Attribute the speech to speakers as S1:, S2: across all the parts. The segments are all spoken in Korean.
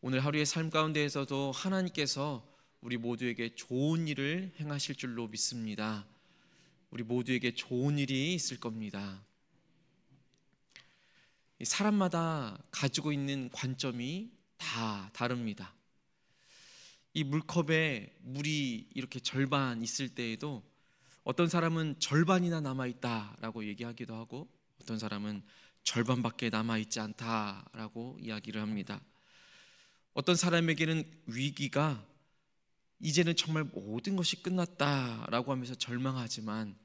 S1: 오늘 하루의 삶 가운데에서도 하나님께서 우리 모두에게 좋은 일을 행하실 줄로 믿습니다. 우리 모두에게 좋은 일이 있을 겁니다. 사람마다 가지고 있는 관점이 다 다릅니다. 이 물컵에 물이 이렇게 절반 있을 때에도 어떤 사람은 절반이나 남아있다라고 얘기하기도 하고, 어떤 사람은 절반밖에 남아있지 않다라고 이야기를 합니다. 어떤 사람에게는 위기가 이제는 정말 모든 것이 끝났다라고 하면서 절망하지만,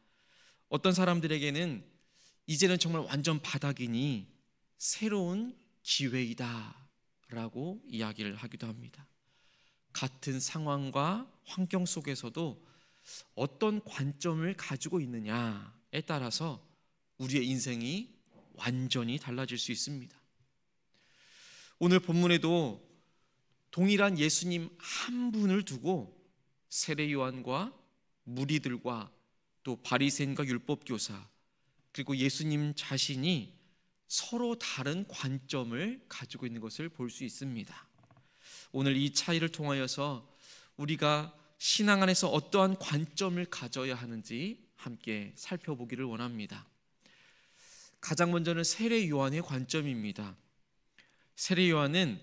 S1: 어떤 사람들에게는 이제는 정말 완전 바닥이니 새로운 기회이다라고 이야기를 하기도 합니다. 같은 상황과 환경 속에서도 어떤 관점을 가지고 있느냐에 따라서 우리의 인생이 완전히 달라질 수 있습니다. 오늘 본문에도 동일한 예수님 한 분을 두고 세례 요한과 무리들과 또 바리새인과 율법교사, 그리고 예수님 자신이 서로 다른 관점을 가지고 있는 것을 볼 수 있습니다. 오늘 이 차이를 통하여서 우리가 신앙 안에서 어떠한 관점을 가져야 하는지 함께 살펴보기를 원합니다. 가장 먼저는 세례 요한의 관점입니다. 세례 요한은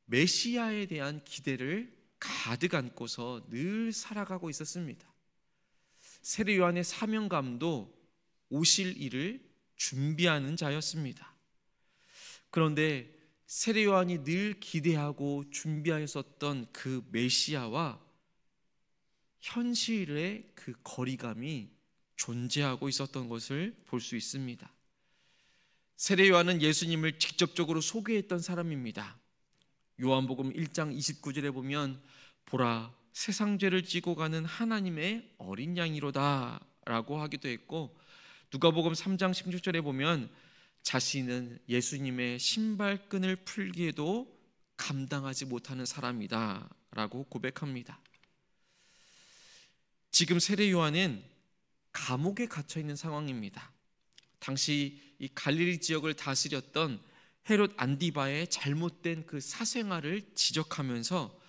S1: 메시아에 대한 기대를 가득 안고서 늘 살아가고 있었습니다. 세례 요한의 사명감도 오실 일을 준비하는 자였습니다. 그런데 세례 요한이 늘 기대하고 준비하였었던 그 메시아와 현실의 그 거리감이 존재하고 있었던 것을 볼 수 있습니다. 세례 요한은 예수님을 직접적으로 소개했던 사람입니다. 요한복음 1장 29절에 보면 보라, 세상 죄를 지고 가는 하나님의 어린 양이로다 라고 하기도 했고, 누가복음 3장 16절에 보면 자신은 예수님의 신발끈을 풀기에도 감당하지 못하는 사람이다 라고 고백합니다. 지금 세례 요한은 감옥에 갇혀 있는 상황입니다. 당시 이 갈릴리 지역을 다스렸던 헤롯 안디바의 잘못된 그 사생활을 지적하면서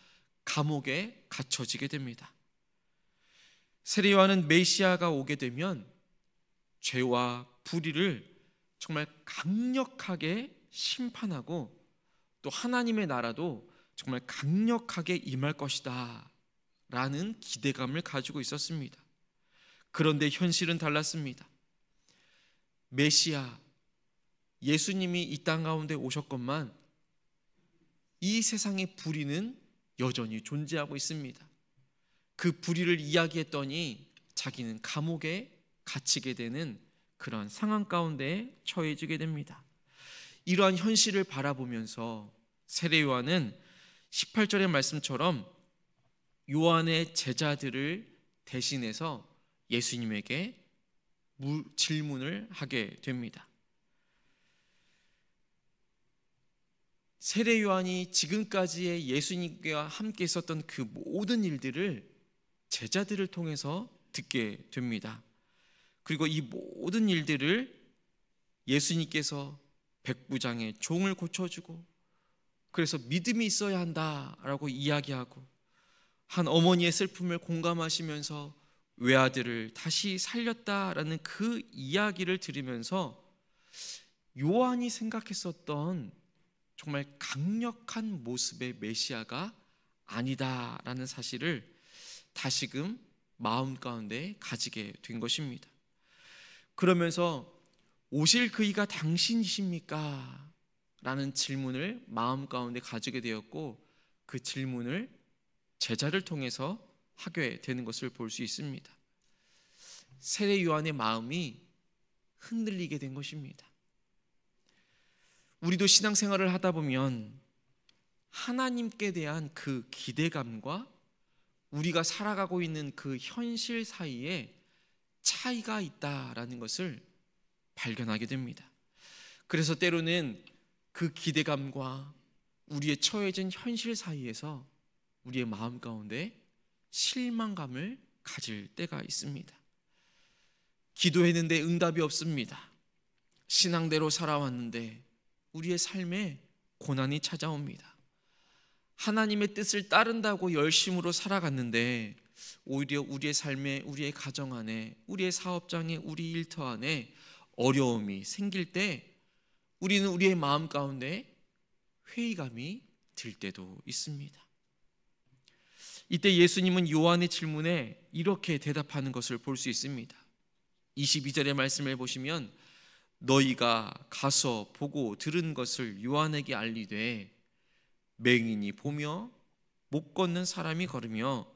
S1: 감옥에 갇혀지게 됩니다. 세례 요한은 메시아가 오게 되면 죄와 불의를 정말 강력하게 심판하고 또 하나님의 나라도 정말 강력하게 임할 것이다 라는 기대감을 가지고 있었습니다. 그런데 현실은 달랐습니다. 메시아 예수님이 이 땅 가운데 오셨건만 이 세상의 불의는 여전히 존재하고 있습니다. 그 불의를 이야기했더니 자기는 감옥에 갇히게 되는 그런 상황 가운데 처해지게 됩니다. 이러한 현실을 바라보면서 세례 요한은 18절의 말씀처럼 요한의 제자들을 대신해서 예수님에게 질문을 하게 됩니다. 세례 요한이 지금까지의 예수님과 함께 있었던 그 모든 일들을 제자들을 통해서 듣게 됩니다. 그리고 이 모든 일들을 예수님께서 백부장의 종을 고쳐주고, 그래서 믿음이 있어야 한다라고 이야기하고, 한 어머니의 슬픔을 공감하시면서 외아들을 다시 살렸다라는 그 이야기를 들으면서 요한이 생각했었던 정말 강력한 모습의 메시아가 아니다라는 사실을 다시금 마음 가운데 가지게 된 것입니다. 그러면서 오실 그이가 당신이십니까? 라는 질문을 마음 가운데 가지게 되었고, 그 질문을 제자를 통해서 하게 되는 것을 볼 수 있습니다. 세례 요한의 마음이 흔들리게 된 것입니다. 우리도 신앙생활을 하다 보면 하나님께 대한 그 기대감과 우리가 살아가고 있는 그 현실 사이에 차이가 있다라는 것을 발견하게 됩니다. 그래서 때로는 그 기대감과 우리의 처해진 현실 사이에서 우리의 마음 가운데 실망감을 가질 때가 있습니다. 기도했는데 응답이 없습니다. 신앙대로 살아왔는데 우리의 삶에 고난이 찾아옵니다. 하나님의 뜻을 따른다고 열심으로 살아갔는데 오히려 우리의 삶에, 우리의 가정 안에, 우리의 사업장에, 우리 일터 안에 어려움이 생길 때 우리는 우리의 마음 가운데 회의감이 들 때도 있습니다. 이때 예수님은 요한의 질문에 이렇게 대답하는 것을 볼 수 있습니다. 22절의 말씀을 보시면 너희가 가서 보고 들은 것을 요한에게 알리되 맹인이 보며 못 걷는 사람이 걸으며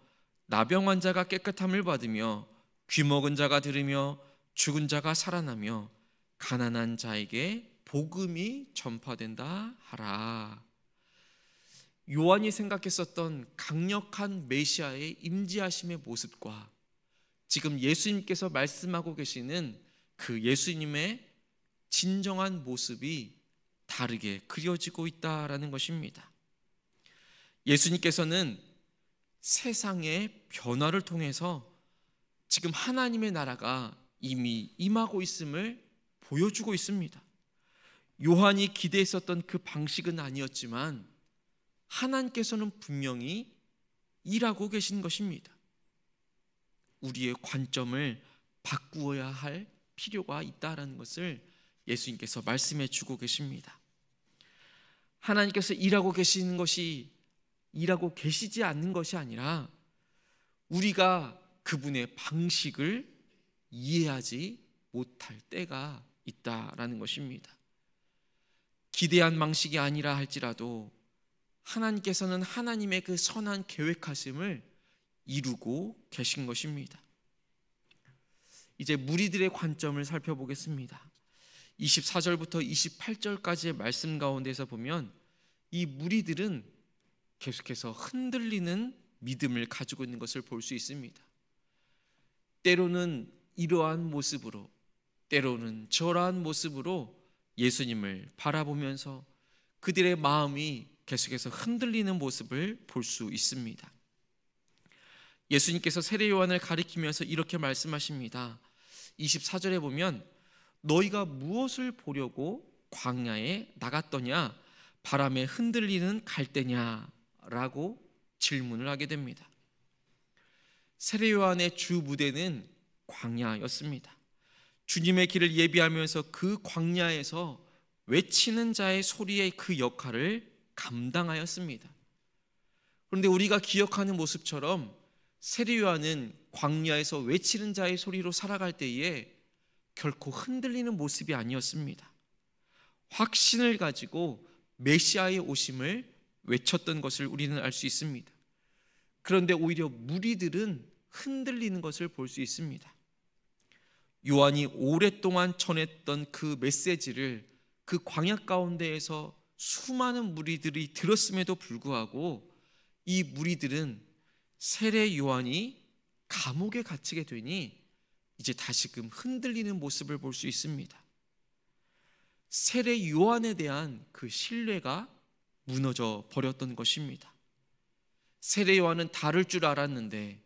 S1: 나병 환자가 깨끗함을 받으며 귀먹은 자가 들으며 죽은 자가 살아나며 가난한 자에게 복음이 전파된다 하라. 요한이 생각했었던 강력한 메시아의 임재하심의 모습과 지금 예수님께서 말씀하고 계시는 그 예수님의 진정한 모습이 다르게 그려지고 있다라는 것입니다. 예수님께서는 세상의 변화를 통해서 지금 하나님의 나라가 이미 임하고 있음을 보여주고 있습니다. 요한이 기대했었던 그 방식은 아니었지만 하나님께서는 분명히 일하고 계신 것입니다. 우리의 관점을 바꾸어야 할 필요가 있다라는 것을 예수님께서 말씀해 주고 계십니다. 하나님께서 일하고 계시는 것이 일하고 계시지 않는 것이 아니라 우리가 그분의 방식을 이해하지 못할 때가 있다라는 것입니다. 기대한 방식이 아니라 할지라도 하나님께서는 하나님의 그 선한 계획하심을 이루고 계신 것입니다. 이제 무리들의 관점을 살펴보겠습니다. 24절부터 28절까지의 말씀 가운데서 보면 이 무리들은 계속해서 흔들리는 믿음을 가지고 있는 것을 볼 수 있습니다. 때로는 이러한 모습으로, 때로는 저러한 모습으로 예수님을 바라보면서 그들의 마음이 계속해서 흔들리는 모습을 볼 수 있습니다. 예수님께서 세례 요한을 가리키면서 이렇게 말씀하십니다. 24절에 보면 너희가 무엇을 보려고 광야에 나갔더냐? 바람에 흔들리는 갈대냐? 라고 질문을 하게 됩니다. 세례 요한의 주 무대는 광야였습니다. 주님의 길을 예비하면서 그 광야에서 외치는 자의 소리의 그 역할을 감당하였습니다. 그런데 우리가 기억하는 모습처럼 세례 요한은 광야에서 외치는 자의 소리로 살아갈 때에 결코 흔들리는 모습이 아니었습니다. 확신을 가지고 메시아의 오심을 외쳤던 것을 우리는 알 수 있습니다. 그런데 오히려 무리들은 흔들리는 것을 볼 수 있습니다. 요한이 오랫동안 전했던 그 메시지를 그 광야 가운데에서 수많은 무리들이 들었음에도 불구하고 이 무리들은 세례 요한이 감옥에 갇히게 되니 이제 다시금 흔들리는 모습을 볼 수 있습니다. 세례 요한에 대한 그 신뢰가 무너져 버렸던 것입니다. 세례 요한은 다를 줄 알았는데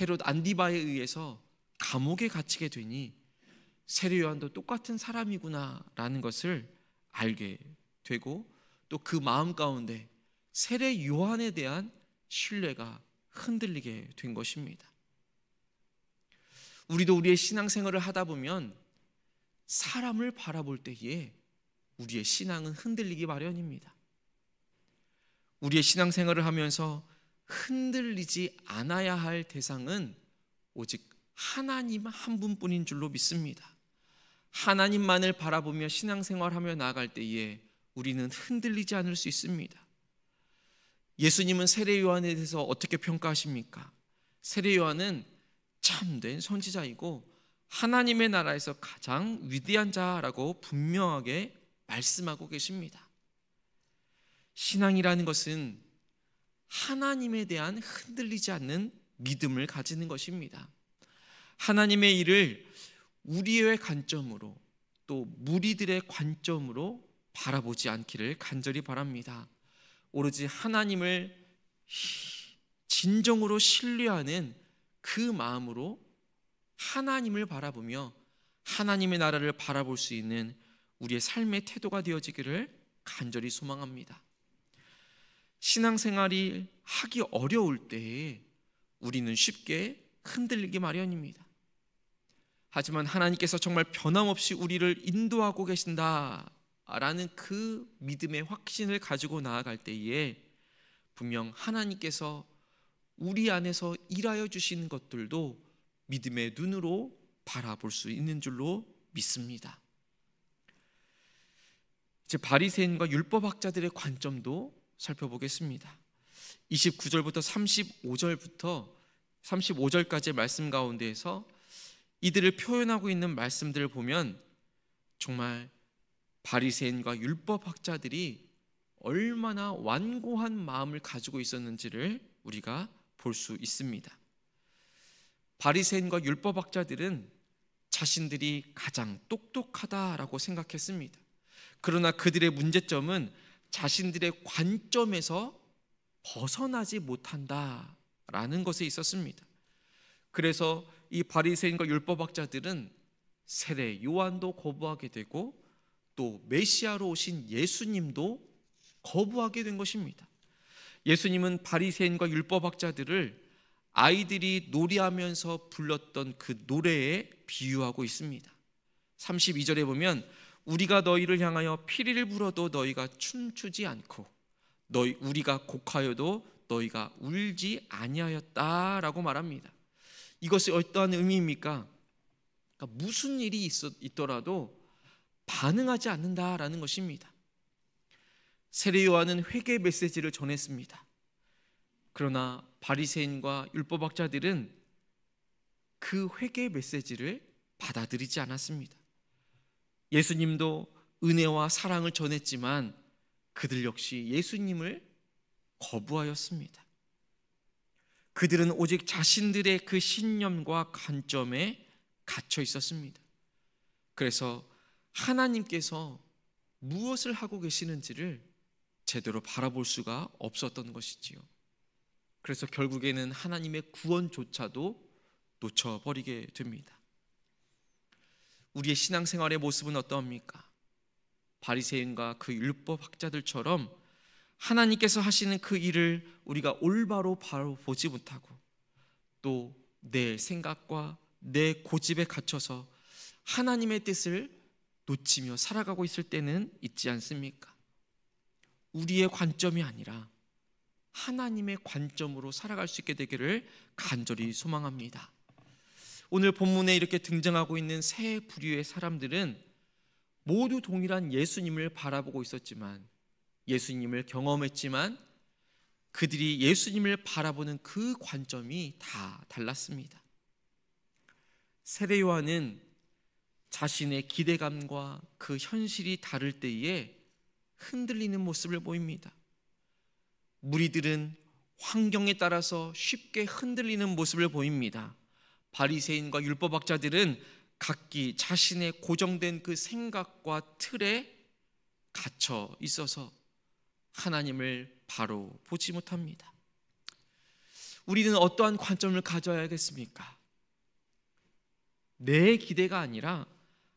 S1: 헤롯 안디바에 의해서 감옥에 갇히게 되니 세례 요한도 똑같은 사람이구나라는 것을 알게 되고 또 그 마음 가운데 세례 요한에 대한 신뢰가 흔들리게 된 것입니다. 우리도 우리의 신앙생활을 하다 보면 사람을 바라볼 때에 우리의 신앙은 흔들리기 마련입니다. 우리의 신앙생활을 하면서 흔들리지 않아야 할 대상은 오직 하나님 한 분뿐인 줄로 믿습니다. 하나님만을 바라보며 신앙생활하며 나아갈 때에 우리는 흔들리지 않을 수 있습니다. 예수님은 세례 요한에 대해서 어떻게 평가하십니까? 세례 요한은 참된 선지자이고 하나님의 나라에서 가장 위대한 자라고 분명하게 말씀하고 계십니다. 신앙이라는 것은 하나님에 대한 흔들리지 않는 믿음을 가지는 것입니다. 하나님의 일을 우리의 관점으로 또 무리들의 관점으로 바라보지 않기를 간절히 바랍니다. 오로지 하나님을 진정으로 신뢰하는 그 마음으로 하나님을 바라보며 하나님의 나라를 바라볼 수 있는 우리의 삶의 태도가 되어지기를 간절히 소망합니다. 신앙생활이 하기 어려울 때에 우리는 쉽게 흔들리기 마련입니다. 하지만 하나님께서 정말 변함없이 우리를 인도하고 계신다라는 그 믿음의 확신을 가지고 나아갈 때에 분명 하나님께서 우리 안에서 일하여 주시는 것들도 믿음의 눈으로 바라볼 수 있는 줄로 믿습니다. 이제 바리새인과 율법학자들의 관점도 살펴보겠습니다. 29절부터 35절까지의 말씀 가운데에서 이들을 표현하고 있는 말씀들을 보면 정말 바리새인과 율법학자들이 얼마나 완고한 마음을 가지고 있었는지를 우리가 볼 수 있습니다. 바리새인과 율법학자들은 자신들이 가장 똑똑하다라고 생각했습니다. 그러나 그들의 문제점은 자신들의 관점에서 벗어나지 못한다라는 것에 있었습니다. 그래서 이 바리새인과 율법학자들은 세례 요한도 거부하게 되고 또 메시아로 오신 예수님도 거부하게 된 것입니다. 예수님은 바리새인과 율법학자들을 아이들이 노래하면서 불렀던 그 노래에 비유하고 있습니다. 32절에 보면 우리가 너희를 향하여 피리를 불어도 너희가 춤추지 않고 우리가 곡하여도 너희가 울지 아니하였다라고 말합니다. 이것이 어떠한 의미입니까? 그러니까 무슨 일이 있더라도 반응하지 않는다라는 것입니다. 세례 요한은 회개 메시지를 전했습니다. 그러나 바리새인과 율법학자들은 그 회개 메시지를 받아들이지 않았습니다. 예수님도 은혜와 사랑을 전했지만 그들 역시 예수님을 거부하였습니다. 그들은 오직 자신들의 그 신념과 관점에 갇혀 있었습니다. 그래서 하나님께서 무엇을 하고 계시는지를 제대로 바라볼 수가 없었던 것이지요. 그래서 결국에는 하나님의 구원조차도 놓쳐버리게 됩니다. 우리의 신앙생활의 모습은 어떠합니까? 바리새인과 그 율법학자들처럼 하나님께서 하시는 그 일을 우리가 올바로 바로 보지 못하고 또 내 생각과 내 고집에 갇혀서 하나님의 뜻을 놓치며 살아가고 있을 때는 있지 않습니까? 우리의 관점이 아니라 하나님의 관점으로 살아갈 수 있게 되기를 간절히 소망합니다. 오늘 본문에 이렇게 등장하고 있는 세 부류의 사람들은 모두 동일한 예수님을 바라보고 있었지만, 예수님을 경험했지만 그들이 예수님을 바라보는 그 관점이 다 달랐습니다. 세례 요한은 자신의 기대감과 그 현실이 다를 때에 흔들리는 모습을 보입니다. 무리들은 환경에 따라서 쉽게 흔들리는 모습을 보입니다. 바리새인과 율법학자들은 각기 자신의 고정된 그 생각과 틀에 갇혀 있어서 하나님을 바로 보지 못합니다. 우리는 어떠한 관점을 가져야겠습니까? 내 기대가 아니라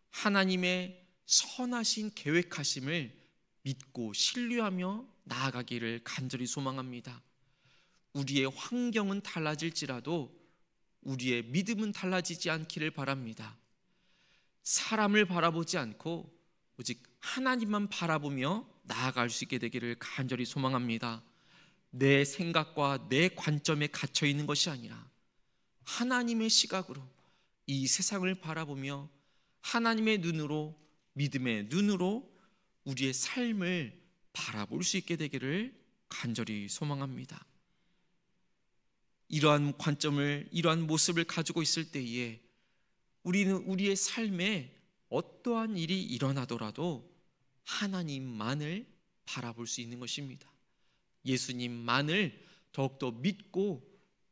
S1: 하나님의 선하신 계획하심을 믿고 신뢰하며 나아가기를 간절히 소망합니다. 우리의 환경은 달라질지라도 우리의 믿음은 달라지지 않기를 바랍니다. 사람을 바라보지 않고 오직 하나님만 바라보며 나아갈 수 있게 되기를 간절히 소망합니다. 내 생각과 내 관점에 갇혀 있는 것이 아니라 하나님의 시각으로 이 세상을 바라보며 하나님의 눈으로, 믿음의 눈으로 우리의 삶을 바라볼 수 있게 되기를 간절히 소망합니다. 이러한 관점을, 이러한 모습을 가지고 있을 때에 우리는 우리의 삶에 어떠한 일이 일어나더라도 하나님만을 바라볼 수 있는 것입니다. 예수님만을 더욱더 믿고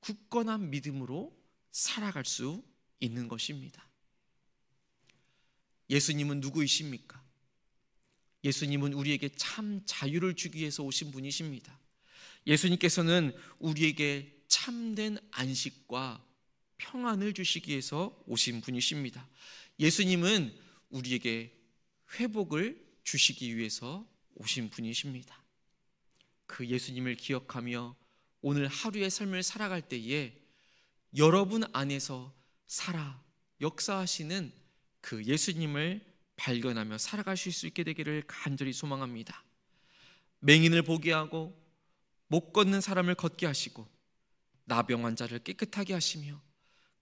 S1: 굳건한 믿음으로 살아갈 수 있는 것입니다. 예수님은 누구이십니까? 예수님은 우리에게 참 자유를 주기 위해서 오신 분이십니다. 예수님께서는 우리에게 참된 안식과 평안을 주시기 위해서 오신 분이십니다. 예수님은 우리에게 회복을 주시기 위해서 오신 분이십니다. 그 예수님을 기억하며 오늘 하루의 삶을 살아갈 때에 여러분 안에서 살아 역사하시는 그 예수님을 발견하며 살아가실 수 있게 되기를 간절히 소망합니다. 맹인을 보게 하고 못 걷는 사람을 걷게 하시고 나병 환자를 깨끗하게 하시며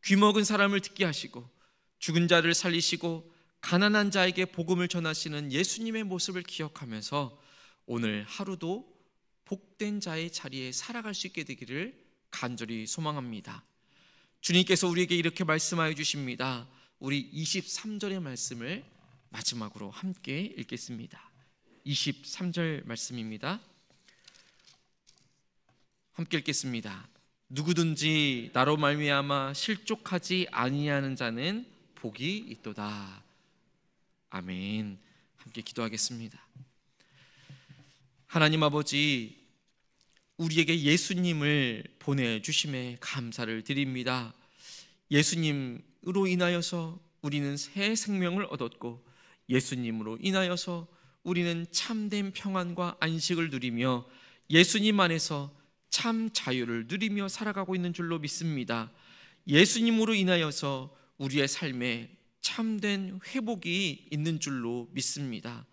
S1: 귀먹은 사람을 듣게 하시고 죽은 자를 살리시고 가난한 자에게 복음을 전하시는 예수님의 모습을 기억하면서 오늘 하루도 복된 자의 자리에 살아갈 수 있게 되기를 간절히 소망합니다. 주님께서 우리에게 이렇게 말씀하여 주십니다. 우리 23절의 말씀을 마지막으로 함께 읽겠습니다. 23절 말씀입니다. 함께 읽겠습니다. 누구든지 나로 말미암아 실족하지 아니하는 자는 복이 있도다. 아멘. 함께 기도하겠습니다. 하나님 아버지, 우리에게 예수님을 보내주심에 감사를 드립니다. 예수님으로 인하여서 우리는 새 생명을 얻었고 예수님으로 인하여서 우리는 참된 평안과 안식을 누리며 예수님 안에서 참 자유를 누리며 살아가고 있는 줄로 믿습니다. 예수님으로 인하여서 우리의 삶에 참된 회복이 있는 줄로 믿습니다.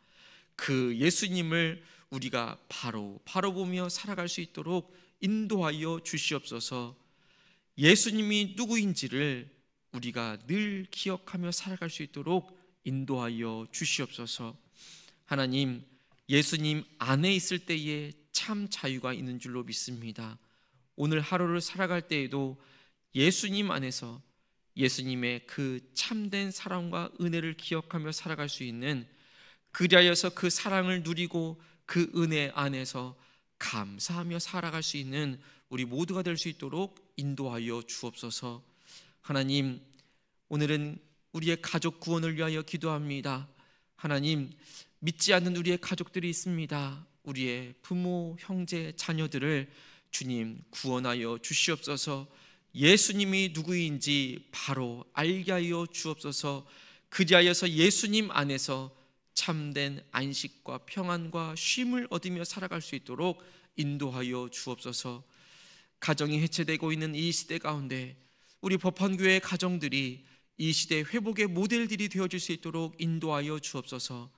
S1: 그 예수님을 우리가 바로 보며 살아갈 수 있도록 인도하여 주시옵소서. 예수님이 누구인지를 우리가 늘 기억하며 살아갈 수 있도록 인도하여 주시옵소서. 하나님, 예수님 안에 있을 때에 참 자유가 있는 줄로 믿습니다. 오늘 하루를 살아갈 때에도 예수님 안에서 예수님의 그 참된 사랑과 은혜를 기억하며 살아갈 수 있는, 그리하여서 그 사랑을 누리고 그 은혜 안에서 감사하며 살아갈 수 있는 우리 모두가 될 수 있도록 인도하여 주옵소서. 하나님, 오늘은 우리의 가족 구원을 위하여 기도합니다. 하나님, 믿지 않는 우리의 가족들이 있습니다. 우리의 부모, 형제, 자녀들을 주님 구원하여 주시옵소서. 예수님이 누구인지 바로 알게 하여 주옵소서. 그리하여서 예수님 안에서 참된 안식과 평안과 쉼을 얻으며 살아갈 수 있도록 인도하여 주옵소서. 가정이 해체되고 있는 이 시대 가운데 우리 법환교회 가정들이 이 시대 회복의 모델들이 되어줄 수 있도록 인도하여 주옵소서.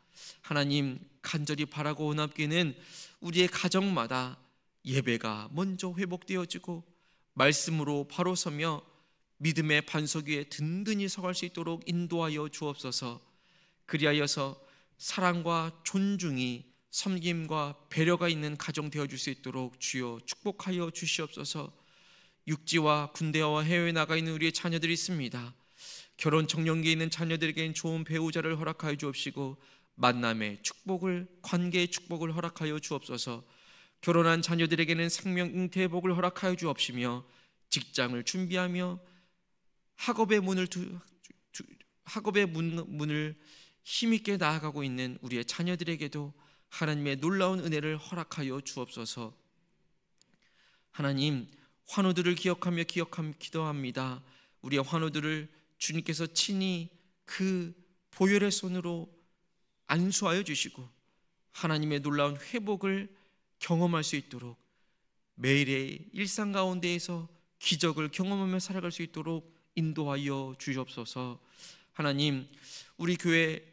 S1: 하나님, 간절히 바라고 원합기는 우리의 가정마다 예배가 먼저 회복되어지고 말씀으로 바로 서며 믿음의 반석 위에 든든히 서갈 수 있도록 인도하여 주옵소서. 그리하여서 사랑과 존중이, 섬김과 배려가 있는 가정 되어줄 수 있도록 주여 축복하여 주시옵소서. 육지와 군대와 해외에 나가 있는 우리의 자녀들이 있습니다. 결혼 정년기에 있는 자녀들에게는 좋은 배우자를 허락하여 주옵시고 만남의 축복을, 관계의 축복을 허락하여 주옵소서. 결혼한 자녀들에게는 생명 잉태의 복을 허락하여 주옵시며 직장을 준비하며 학업의 문을 힘있게 나아가고 있는 우리의 자녀들에게도 하나님의 놀라운 은혜를 허락하여 주옵소서. 하나님, 환우들을 기억하며 기도합니다. 우리의 환우들을 주님께서 친히 그 보혈의 손으로 안수하여 주시고 하나님의 놀라운 회복을 경험할 수 있도록 매일의 일상 가운데에서 기적을 경험하며 살아갈 수 있도록 인도하여 주시옵소서. 하나님, 우리 교회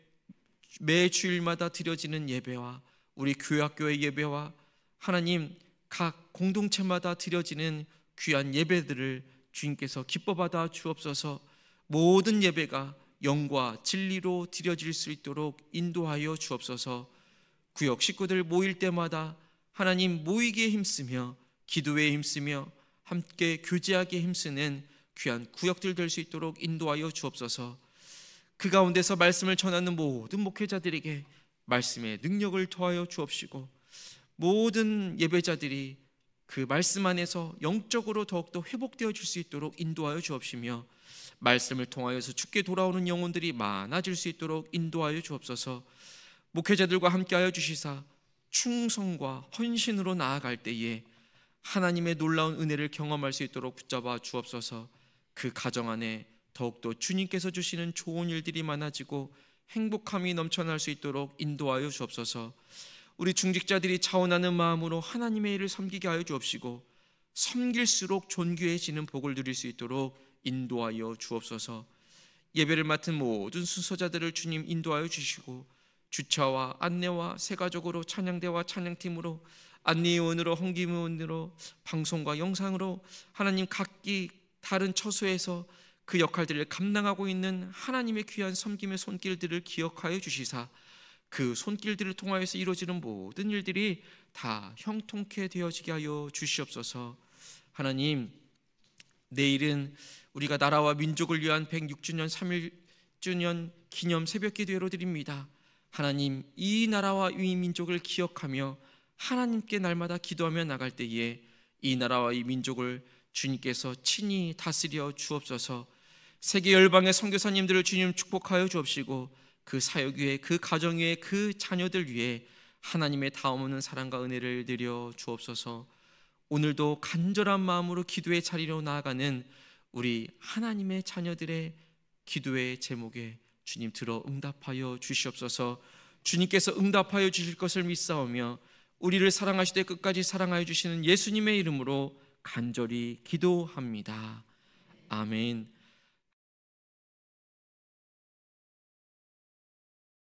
S1: 매 주일마다 드려지는 예배와 우리 교회학교의 예배와 하나님 각 공동체마다 드려지는 귀한 예배들을 주님께서 기뻐 받아 주옵소서. 모든 예배가 영과 진리로 드려질 수 있도록 인도하여 주옵소서. 구역 식구들 모일 때마다 하나님 모이기에 힘쓰며 기도에 힘쓰며 함께 교제하기에 힘쓰는 귀한 구역들 될 수 있도록 인도하여 주옵소서. 그 가운데서 말씀을 전하는 모든 목회자들에게 말씀의 능력을 더하여 주옵시고 모든 예배자들이 그 말씀 안에서 영적으로 더욱더 회복되어 줄 수 있도록 인도하여 주옵시며 말씀을 통하여서 주께 돌아오는 영혼들이 많아질 수 있도록 인도하여 주옵소서. 목회자들과 함께하여 주시사 충성과 헌신으로 나아갈 때에 하나님의 놀라운 은혜를 경험할 수 있도록 붙잡아 주옵소서. 그 가정 안에 더욱더 주님께서 주시는 좋은 일들이 많아지고 행복함이 넘쳐날 수 있도록 인도하여 주옵소서. 우리 중직자들이 자원하는 마음으로 하나님의 일을 섬기게 하여 주옵시고 섬길수록 존귀해지는 복을 누릴 수 있도록 인도하여 주옵소서. 예배를 맡은 모든 순서자들을 주님 인도하여 주시고 주차와 안내와 세가족으로 찬양대와 찬양팀으로 안내위원으로 헌금위원으로 방송과 영상으로 하나님 각기 다른 처소에서 그 역할들을 감당하고 있는 하나님의 귀한 섬김의 손길들을 기억하여 주시사 그 손길들을 통하여서 이루어지는 모든 일들이 다 형통케 되어지게 하여 주시옵소서. 하나님, 내일은 우리가 나라와 민족을 위한 106주년 3.1주년 기념 새벽기도회로 드립니다. 하나님, 이 나라와 이 민족을 기억하며 하나님께 날마다 기도하며 나갈 때에 이 나라와 이 민족을 주님께서 친히 다스려 주옵소서. 세계 열방의 선교사님들을 주님 축복하여 주옵시고 그 사역 위에, 그 가정 위에, 그 자녀들 위에 하나님의 다음없는 사랑과 은혜를 내려 주옵소서. 오늘도 간절한 마음으로 기도의 자리로 나아가는 우리 하나님의 자녀들의 기도의 제목에 주님 들어 응답하여 주시옵소서. 주님께서 응답하여 주실 것을 믿사오며 우리를 사랑하시되 끝까지 사랑하여 주시는 예수님의 이름으로 간절히 기도합니다. 아멘.